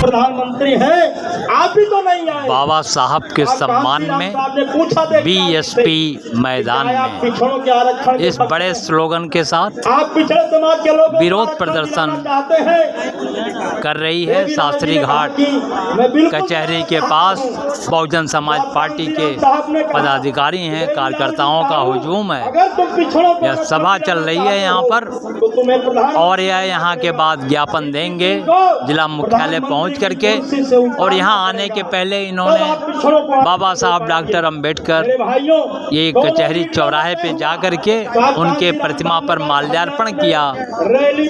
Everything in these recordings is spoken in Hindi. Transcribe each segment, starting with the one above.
प्रधानमंत्री है, आप भी तो नहीं आए। बाबा साहब के सम्मान में बीएसपी मैदान में इस बड़े स्लोगन के साथ आप पिछड़े समाज के लोग विरोध प्रदर्शन कर रही है। शास्त्री घाट कचहरी के पास बहुजन समाज पार्टी के पदाधिकारी हैं, कार्यकर्ताओं का हुजूम है। यह सभा चल रही है यहाँ पर और यह यहाँ के बाद ज्ञापन देंगे जिला मुख्यालय पहुँच करके। और यहाँ आने के पहले इन्होंने बाबा साहब डॉक्टर अंबेडकर ये कचहरी चौराहे पे जा कर के उनके प्रतिमा पर माल्यार्पण किया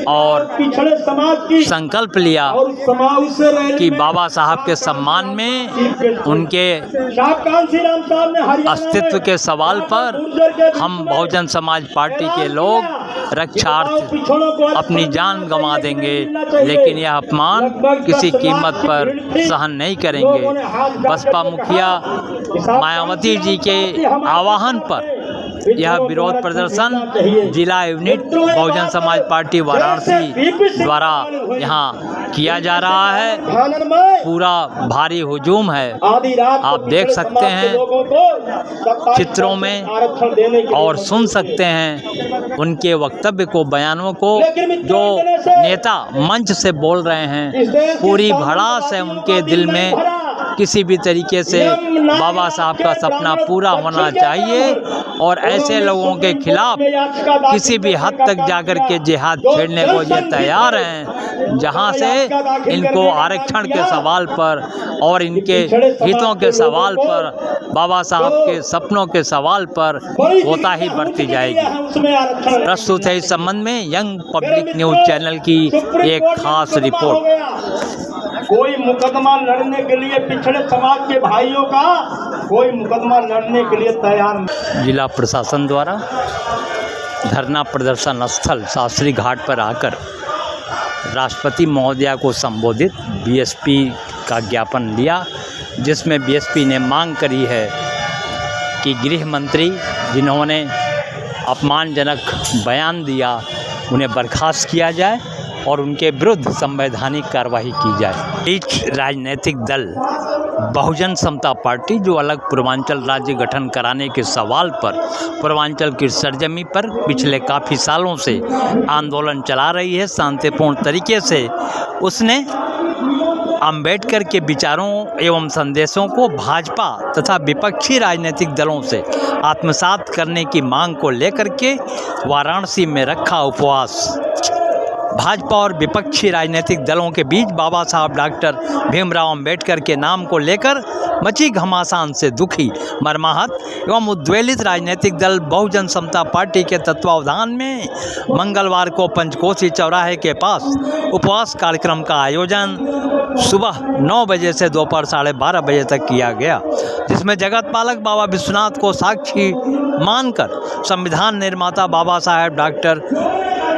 और संकल्प लिया कि बाबा साहब के सम्मान में, उनके अस्तित्व के सवाल पर हम बहुजन समाज पार्टी के लोग रक्षार्थ अपनी जान गंवा देंगे, लेकिन यह अपमान किसी कीमत पर सहन नहीं करेंगे। बसपा मुखिया मायावती जी के आह्वान पर यह विरोध प्रदर्शन जिला यूनिट बहुजन समाज पार्टी वाराणसी द्वारा यहाँ किया जा रहा है। पूरा भारी हुजूम है, आप देख सकते हैं चित्रों में और सुन सकते हैं उनके वक्तव्य को, बयानों को। जो नेता मंच से बोल रहे हैं, पूरी भड़ास है उनके दिल में। किसी भी तरीके से बाबा साहब का सपना पूरा होना चाहिए और ऐसे लोगों के खिलाफ किसी भी हद तक जाकर के जिहाद छेड़ने को ये तैयार हैं, जहां से इनको आरक्षण के सवाल पर और इनके हितों के सवाल पर, बाबा साहब के सपनों के सवाल पर कोताही बरती जाएगी। प्रस्तुत है इस संबंध में यंग पब्लिक न्यूज़ चैनल की एक खास रिपोर्ट। कोई मुकदमा लड़ने के लिए पिछड़े समाज के भाइयों का कोई मुकदमा लड़ने के लिए तैयार नहीं। जिला प्रशासन द्वारा धरना प्रदर्शन स्थल शास्त्री घाट पर आकर राष्ट्रपति महोदया को संबोधित बीएसपी का ज्ञापन लिया, जिसमें बीएसपी ने मांग करी है कि गृह मंत्री जिन्होंने अपमानजनक बयान दिया उन्हें बर्खास्त किया जाए और उनके विरुद्ध संवैधानिक कार्रवाई की जाए। एक राजनीतिक दल बहुजन समता पार्टी जो अलग पूर्वांचल राज्य गठन कराने के सवाल पर पूर्वांचल की सरजमी पर पिछले काफ़ी सालों से आंदोलन चला रही है शांतिपूर्ण तरीके से, उसने अंबेडकर के विचारों एवं संदेशों को भाजपा तथा विपक्षी राजनीतिक दलों से आत्मसात करने की मांग को लेकर के वाराणसी में रखा उपवास। भाजपा और विपक्षी राजनीतिक दलों के बीच बाबा साहब डॉक्टर भीमराव अंबेडकर के नाम को लेकर मची घमासान से दुखी, मर्माहत एवं उद्वेलित राजनीतिक दल बहुजन समता पार्टी के तत्वावधान में मंगलवार को पंचकोशी चौराहे के पास उपवास कार्यक्रम का आयोजन सुबह 9 बजे से दोपहर 12:30 बजे तक किया गया, जिसमें जगत पालक बाबा विश्वनाथ को साक्षी मानकर संविधान निर्माता बाबा साहेब डॉक्टर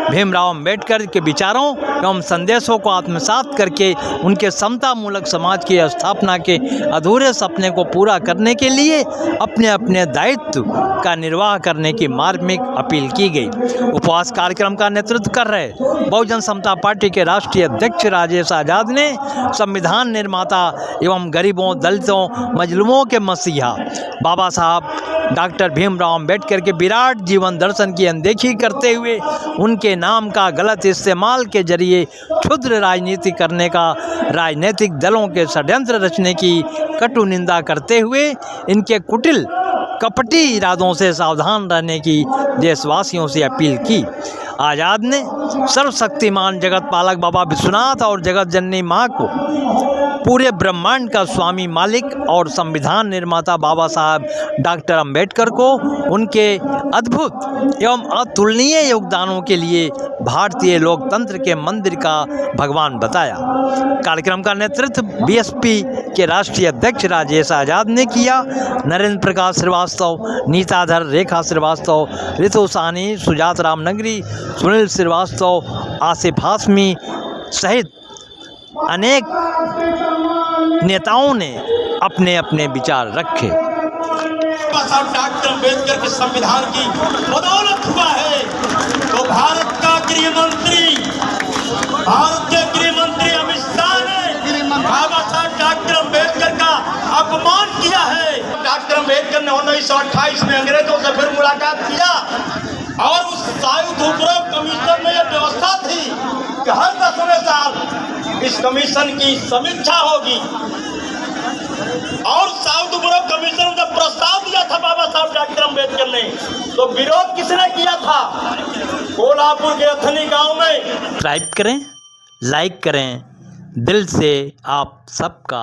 भीमराव अंबेडकर के विचारों एवं संदेशों को आत्मसात करके उनके समता मूलक समाज की स्थापना के अधूरे सपने को पूरा करने के लिए अपने अपने दायित्व का निर्वाह करने की मार्मिक अपील की गई। उपवास कार्यक्रम का नेतृत्व कर रहे बहुजन समता पार्टी के राष्ट्रीय अध्यक्ष राजेश आजाद ने संविधान निर्माता एवं गरीबों, दलितों, मजलूमों के मसीहा बाबा साहब डॉक्टर भीमराव अंबेडकर के विराट जीवन दर्शन की अनदेखी करते हुए उनके नाम का गलत इस्तेमाल के जरिए क्षुद्र राजनीति करने का राजनीतिक दलों के षड्यंत्र रचने की कटु निंदा करते हुए इनके कुटिल कपटी इरादों से सावधान रहने की देशवासियों से अपील की। आज़ाद ने सर्वशक्तिमान जगत पालक बाबा विश्वनाथ और जगत जननी माँ को पूरे ब्रह्मांड का स्वामी, मालिक और संविधान निर्माता बाबा साहब डॉक्टर अंबेडकर को उनके अद्भुत एवं अतुलनीय योगदानों के लिए भारतीय लोकतंत्र के मंदिर का भगवान बताया। कार्यक्रम का नेतृत्व बीएसपी के राष्ट्रीय अध्यक्ष राजेश आजाद ने किया। नरेंद्र प्रकाश श्रीवास्तव, नीताधर, रेखा श्रीवास्तव, ऋतु साहनी, सुजात रामनगरी, सुनील श्रीवास्तव, आसिफ हाशमी सहित अनेक नेताओं ने अपने अपने विचार रखे। डॉक्टर अम्बेडकर के संविधान की बदौलत हुआ है। तो भारत के गृह मंत्री अमित शाह ने बाबा साहब डॉक्टर अम्बेडकर का अपमान किया है। डॉक्टर अम्बेडकर ने 1928 में अंग्रेजों से फिर मुलाकात किया और उस संयुक्त उपरोक्त कमीशन में यह व्यवस्था थी कि हर 10वें साल इस कमीशन की समीक्षा होगी। और साउथ उपरोक्त कमीशन ने जब प्रस्ताव दिया था बाबा साहब डॉक्टर अम्बेडकर ने, तो विरोध किसने किया था? कोल्हापुर के अथनी गांव में। सब्सक्राइब करें, लाइक करें। दिल से आप सबका